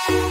Hello,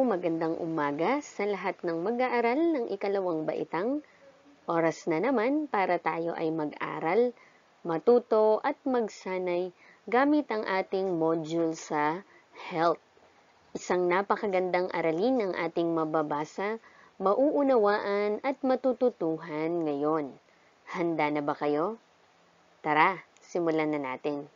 magandang umaga sa lahat ng mag-aaral ng ikalawang baitang. Oras na naman para tayo ay mag-aral, matuto at magsanay gamit ang ating module sa health. Isang napakagandang aralin ang ating mababasa, mauunawaan at matututuhan ngayon. Handa na ba kayo? Tara, simulan na natin.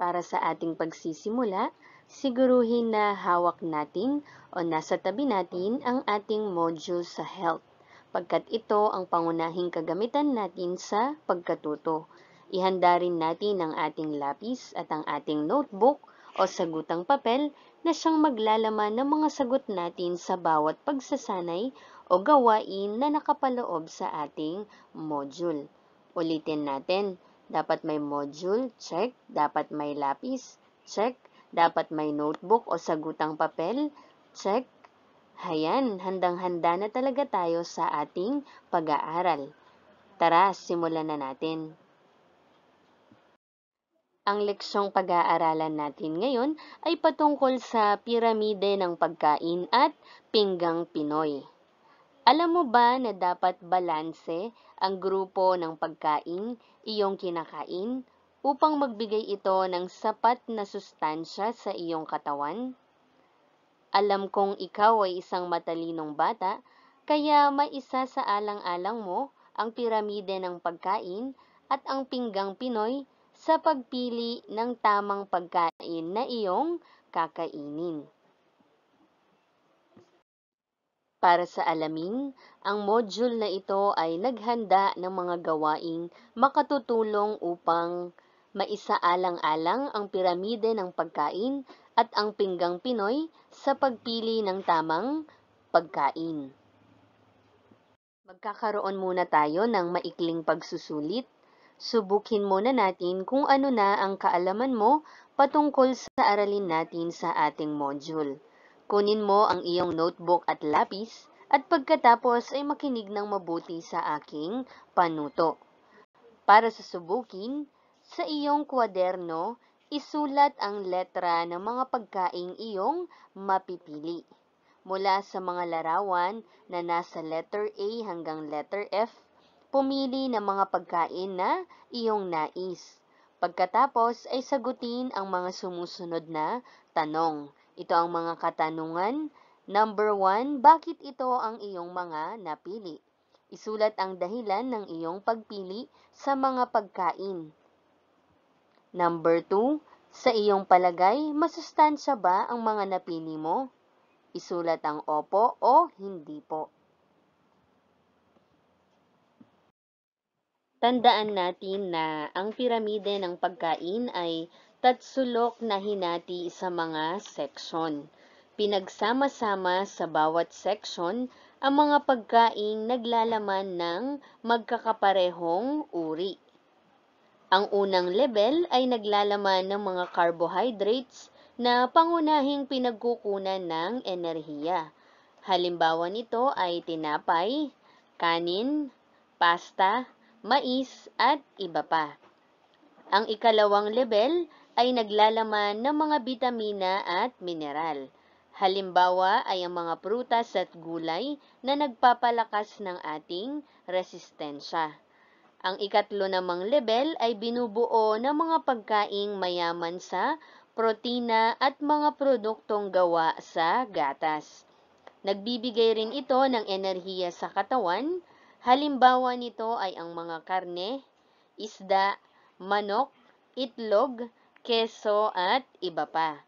Para sa ating pagsisimula, siguruhin na hawak natin o nasa tabi natin ang ating module sa health, pagkat ito ang pangunahing kagamitan natin sa pagkatuto. Ihanda rin natin ang ating lapis at ang ating notebook o sagutang papel na siyang maglalaman ng mga sagot natin sa bawat pagsasanay o gawain na nakapaloob sa ating module. Ulitin natin. Dapat may module, check. Dapat may lapis, check. Dapat may notebook o sagutang papel, check. Hayan, handang-handa na talaga tayo sa ating pag-aaral. Tara, simulan na natin. Ang leksyong pag-aaralan natin ngayon ay patungkol sa piramide ng pagkain at pinggang Pinoy. Alam mo ba na dapat balanse ang grupo ng pagkain iyong kinakain upang magbigay ito ng sapat na sustansya sa iyong katawan? Alam kong ikaw ay isang matalinong bata, kaya maisa sa alang-alang mo ang piramide ng pagkain at ang pinggang Pinoy sa pagpili ng tamang pagkain na iyong kakainin. Para sa alamin, ang module na ito ay naghanda ng mga gawaing makatutulong upang maisaalang-alang ang piramide ng pagkain at ang pinggang Pinoy sa pagpili ng tamang pagkain. Magkakaroon muna tayo ng maikling pagsusulit. Subukin muna natin kung ano na ang kaalaman mo patungkol sa aralin natin sa ating module. Kunin mo ang iyong notebook at lapis at pagkatapos ay makinig ng mabuti sa aking panuto. Para sa subukin, sa iyong kwaderno, isulat ang letra ng mga pagkaing iyong mapipili. Mula sa mga larawan na nasa letter A hanggang letter F, pumili ng mga pagkain na iyong nais. Pagkatapos ay sagutin ang mga sumusunod na tanong. Ito ang mga katanungan. Number 1, bakit ito ang iyong mga napili? Isulat ang dahilan ng iyong pagpili sa mga pagkain. Number 2, sa iyong palagay, masustansya ba ang mga napili mo? Isulat ang opo o hindi po. Tandaan natin na ang piramide ng pagkain ay tatsulok na hinati sa mga seksyon. Pinagsama-sama sa bawat seksyon ang mga pagkaing naglalaman ng magkakaparehong uri. Ang unang level ay naglalaman ng mga carbohydrates na pangunahing pinagkukunan ng enerhiya. Halimbawa nito ay tinapay, kanin, pasta, mais at iba pa. Ang ikalawang level ay naglalaman ng mga bitamina at mineral. Halimbawa ay ang mga prutas at gulay na nagpapalakas ng ating resistensya. Ang ikatlo namang level ay binubuo ng mga pagkaing mayaman sa protina at mga produktong gawa sa gatas. Nagbibigay rin ito ng enerhiya sa katawan. Halimbawa nito ay ang mga karne, isda, manok, itlog, keso at iba pa.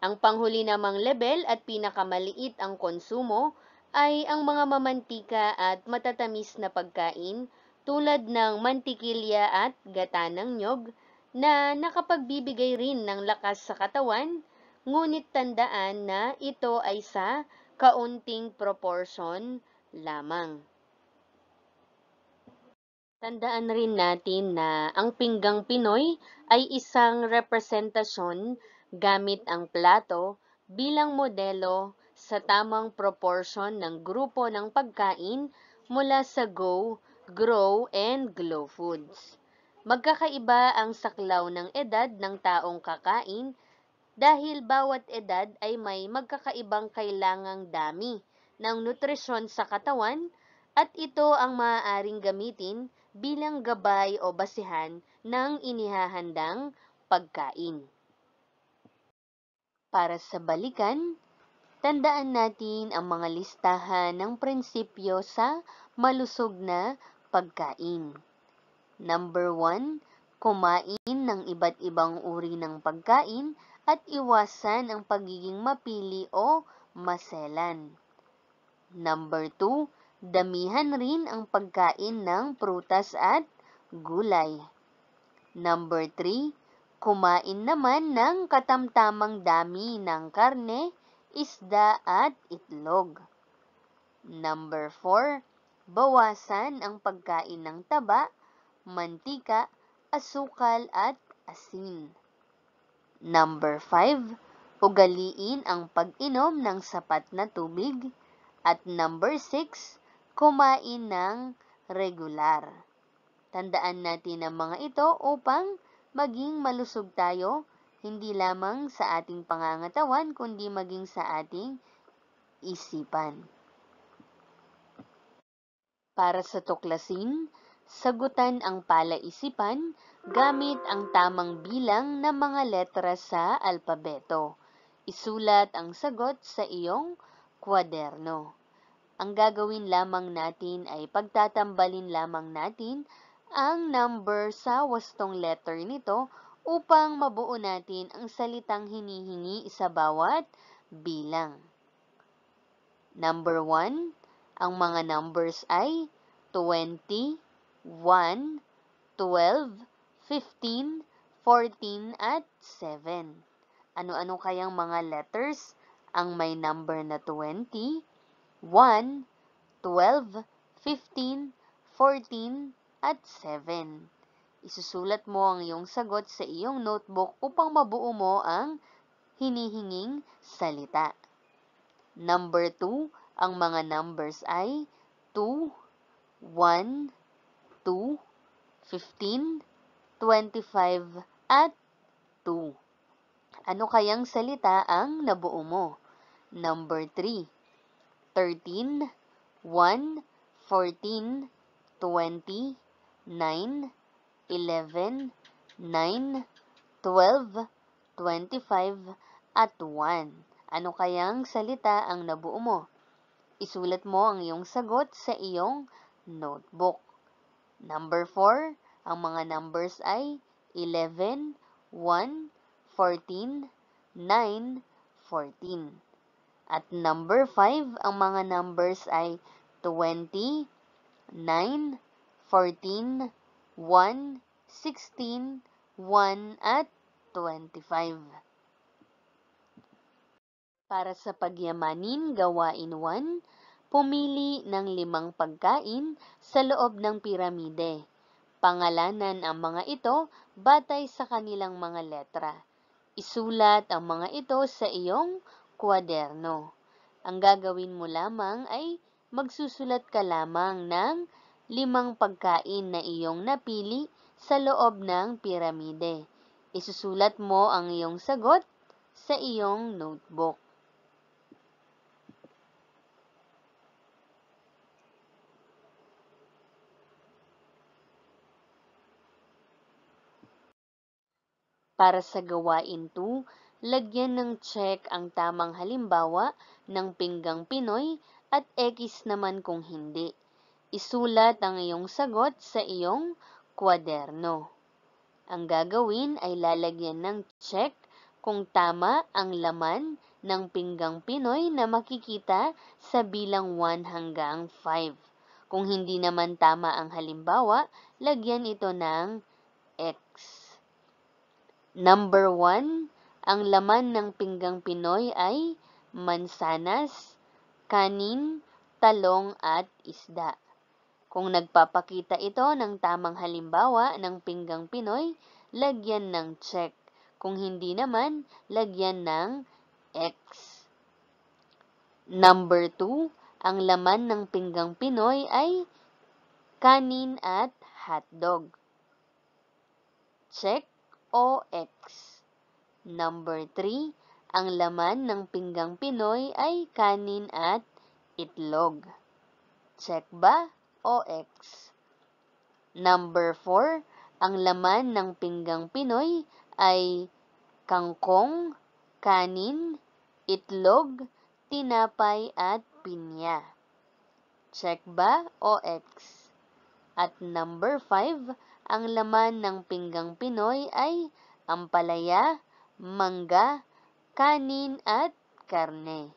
Ang panghuli namang level at pinakamaliit ang konsumo ay ang mga mamantika at matatamis na pagkain tulad ng mantikilya at gata ng nyog na nakapagbibigay rin ng lakas sa katawan, ngunit tandaan na ito ay sa kaunting proportion lamang. Tandaan rin natin na ang pinggang Pinoy ay isang representasyon gamit ang plato bilang modelo sa tamang proportion ng grupo ng pagkain mula sa go grow, and glow foods. Magkakaiba ang saklaw ng edad ng taong kakain dahil bawat edad ay may magkakaibang kailangang dami ng nutrisyon sa katawan at ito ang maaaring gamitin bilang gabay o basihan ng inihahandang pagkain. Para sa balikan, tandaan natin ang mga listahan ng prinsipyo sa malusog na pagkain. Number 1, kumain ng iba't ibang uri ng pagkain at iwasan ang pagiging mapili o maselan. Number 2, damihan rin ang pagkain ng prutas at gulay. Number 3, kumain naman ng katamtamang dami ng karne, isda at itlog. Number 4, bawasan ang pagkain ng taba, mantika, asukal at asin. Number 5, ugaliin ang pag-inom ng sapat na tubig. At number 6, kumain ng regular. Tandaan natin ang mga ito upang maging malusog tayo, hindi lamang sa ating pangangatawan, kundi maging sa ating isipan. Para sa tuklasin, sagutan ang palaisipan gamit ang tamang bilang ng mga letra sa alpabeto. Isulat ang sagot sa iyong kwaderno. Ang gagawin lamang natin ay pagtatambalin lamang natin ang number sa wastong letter nito upang mabuo natin ang salitang hinihingi sa bawat bilang. Number 1, ang mga numbers ay 20, 1, 12, 15, 14, at 7. Ano-ano kayang mga letters ang may number na 20, 1, 12, 15, 14, at 7. Isusulat mo ang iyong sagot sa iyong notebook upang mabuo mo ang hinihinging salita. Number 2, ang mga numbers ay 2, 1, 2, 15, 25, at 2. Ano kayang salita ang nabuo mo? Number 3, 13, 1, 14, 20, 9, 11, 9, 12, 25, at 1. Ano kayang salita ang nabuo mo? Isulat mo ang iyong sagot sa iyong notebook. Number 4, ang mga numbers ay 11, 1, 14, 9, 14. At number 5, ang mga numbers ay 20, 9, 14, 1, 16, 1, at 25. Para sa pagyamanin, gawain 1, pumili ng 5 pagkain sa loob ng piramide. Pangalanan ang mga ito batay sa kanilang mga letra. Isulat ang mga ito sa iyong kwaderno. Ang gagawin mo lamang ay magsusulat ka lamang ng 5 pagkain na iyong napili sa loob ng piramide. Isusulat mo ang iyong sagot sa iyong notebook. Para sa gawain 2, lagyan ng check ang tamang halimbawa ng pinggang Pinoy at X naman kung hindi. Isulat ang iyong sagot sa iyong kwaderno. Ang gagawin ay lalagyan ng check kung tama ang laman ng pinggang Pinoy na makikita sa bilang 1 hanggang 5. Kung hindi naman tama ang halimbawa, lagyan ito ng X. Number 1, ang laman ng pinggang Pinoy ay mansanas, kanin, talong at isda. Kung nagpapakita ito ng tamang halimbawa ng pinggang Pinoy, lagyan ng check. Kung hindi naman, lagyan ng X. Number 2, ang laman ng pinggang Pinoy ay kanin at hotdog. Check o X. Number 3, ang laman ng pinggang Pinoy ay kanin at itlog. Check ba o X? Number 4, ang laman ng pinggang Pinoy ay kangkong, kanin, itlog, tinapay at pinya. Check ba o X? At number 5, ang laman ng pinggang Pinoy ay ampalaya, mangga, kanin at karne.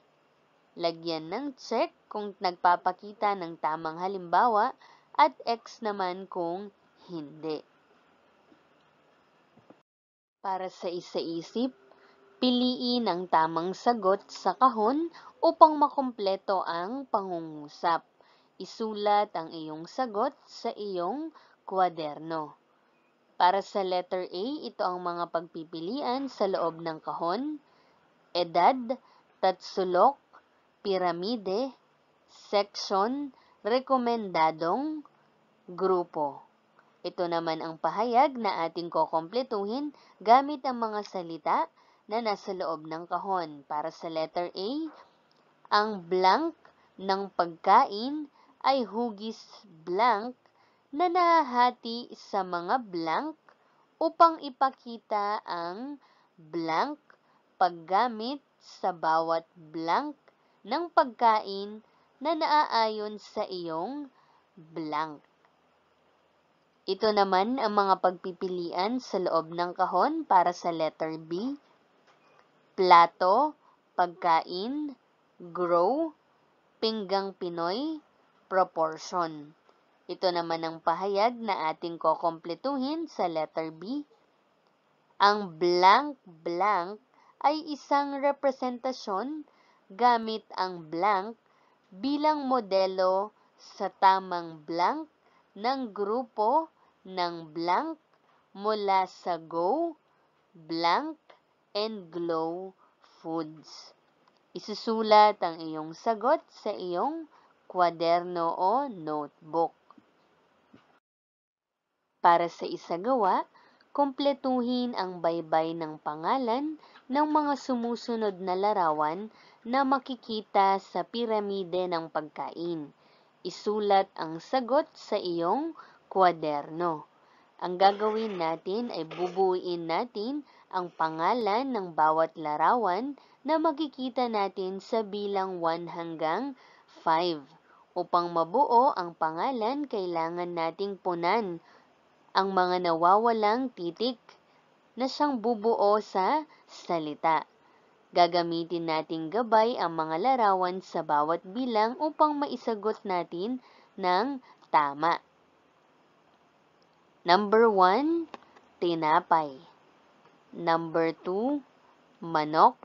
Lagyan ng check kung nagpapakita ng tamang halimbawa at X naman kung hindi. Para sa isa-isip, piliin ang tamang sagot sa kahon upang makumpleto ang pangungusap. Isulat ang iyong sagot sa iyong kwaderno. Para sa letter A, ito ang mga pagpipilian sa loob ng kahon: edad, tatsulok, piramide, section, rekomendadong, grupo. Ito naman ang pahayag na ating kukumpletuhin gamit ang mga salita na nasa loob ng kahon. Para sa letter A, ang blank ng pagkain ay hugis blank na nahahati sa mga blank upang ipakita ang blank paggamit sa bawat blank ng pagkain na naaayon sa iyong blank. Ito naman ang mga pagpipilian sa loob ng kahon para sa letter B: plato, pagkain, grow, pinggang Pinoy, proportion. Ito naman ang pahayag na ating kukumpletuhin sa letter B. Ang blank-blank ay isang representasyon gamit ang blank bilang modelo sa tamang blank ng grupo ng blank mula sa Go, blank, and Glow foods. Isusulat ang iyong sagot sa iyong kwaderno o notebook. Para sa isagawa, kumpletuhin ang baybay ng pangalan ng mga sumusunod na larawan na makikita sa piramide ng pagkain. Isulat ang sagot sa iyong kwaderno. Ang gagawin natin ay bubuuin natin ang pangalan ng bawat larawan na makikita natin sa bilang 1 hanggang 5. Upang mabuo ang pangalan, kailangan nating punan ang mga nawawalang titik na siyang bubuo sa salita. Gagamitin nating gabay ang mga larawan sa bawat bilang upang maisagot natin ng tama. Number 1, tinapay. Number 2, manok.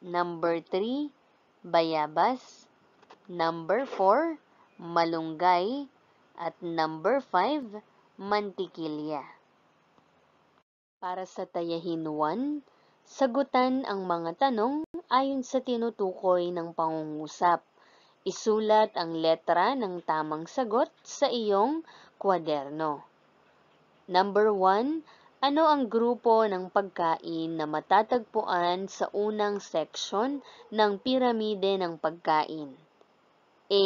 Number 3, bayabas. Number 4, malunggay. At number 5, mantikilya. Para sa tayahin 1, sagutan ang mga tanong ayon sa tinutukoy ng pangungusap. Isulat ang letra ng tamang sagot sa iyong kwaderno. Number 1, ano ang grupo ng pagkain na matatagpuan sa unang section ng piramide ng pagkain? A,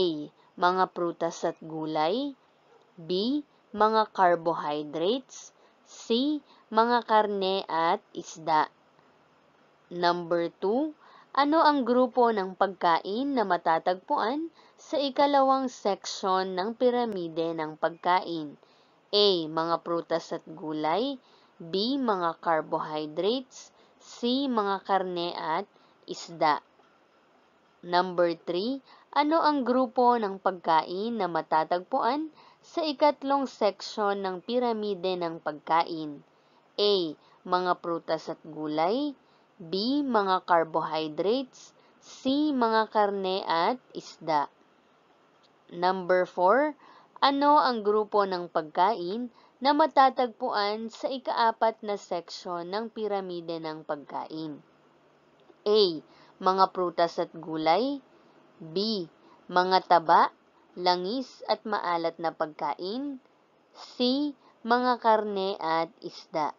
mga prutas at gulay. B, mga carbohydrates. C, mga karne at isda. Number 2, ano ang grupo ng pagkain na matatagpuan sa ikalawang section ng piramide ng pagkain? A, mga prutas at gulay. B, mga carbohydrates. C, mga karne at isda. Number 3, ano ang grupo ng pagkain na matatagpuan sa ikatlong section ng piramide ng pagkain? A, mga prutas at gulay. B, mga carbohydrates. C, mga karne at isda. Number 4, ano ang grupo ng pagkain na matatagpuan sa ikaapat na section ng piramide ng pagkain? A, mga prutas at gulay. B, mga taba. langis at maalat na pagkain. C. Mga karne at isda.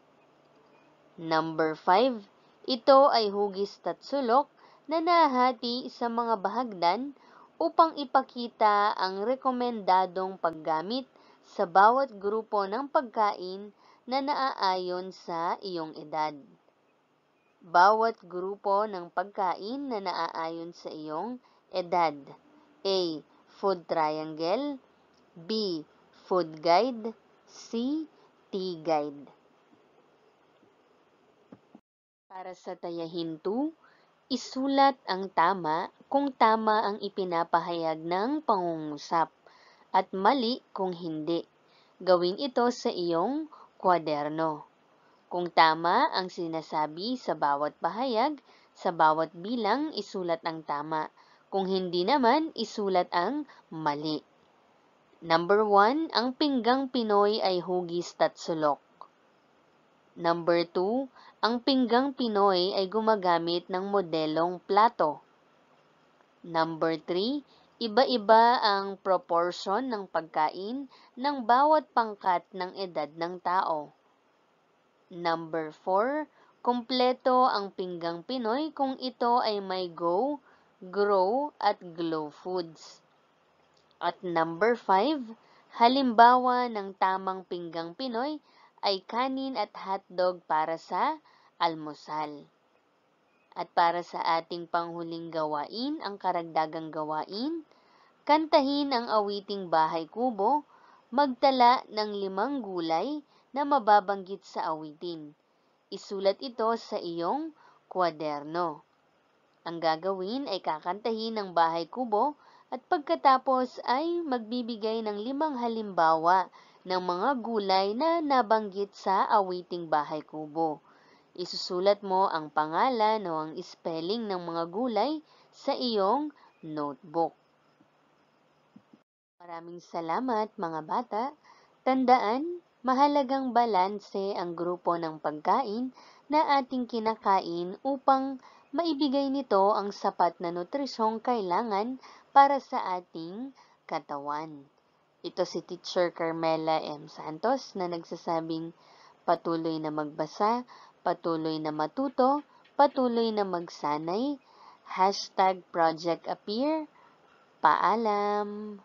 Number 5. Ito ay hugis tatsulok na nahati sa mga bahagdan upang ipakita ang rekomendadong paggamit sa bawat grupo ng pagkain na naaayon sa iyong edad. Bawat grupo ng pagkain na naaayon sa iyong edad. A. Food Triangle. B. Food Guide. C. Tea Guide. Para sa tayahin 2, isulat ang tama kung tama ang ipinapahayag ng pangungusap at mali kung hindi. Gawin ito sa iyong kwaderno. Kung tama ang sinasabi sa bawat pahayag, sa bawat bilang isulat ang tama. Kung hindi naman, isulat ang mali. Number 1, ang pinggang Pinoy ay hugis tatsulok. Number 2, ang pinggang Pinoy ay gumagamit ng modelong plato. Number 3, iba-iba ang proportion ng pagkain ng bawat pangkat ng edad ng tao. Number 4, kumpleto ang pinggang Pinoy kung ito ay may go, grow, at glow foods. At number 5, halimbawa ng tamang pinggang Pinoy ay kanin at hotdog para sa almusal. At para sa ating panghuling gawain, ang karagdagang gawain, kantahin ang awiting Bahay Kubo, magtala ng 5 gulay na mababanggit sa awitin. Isulat ito sa iyong kwaderno. Ang gagawin ay kakantahin ng Bahay Kubo at pagkatapos ay magbibigay ng 5 halimbawa ng mga gulay na nabanggit sa awiting Bahay Kubo. Isusulat mo ang pangalan o ang spelling ng mga gulay sa iyong notebook. Maraming salamat mga bata. Tandaan, mahalagang balanse ang grupo ng pagkain na ating kinakain upang maibigay nito ang sapat na nutrisyong kailangan para sa ating katawan. Ito si Teacher Carmela M. Santos na nagsasabing patuloy na magbasa, patuloy na matuto, patuloy na magsanay, #ProjectAppear, paalam!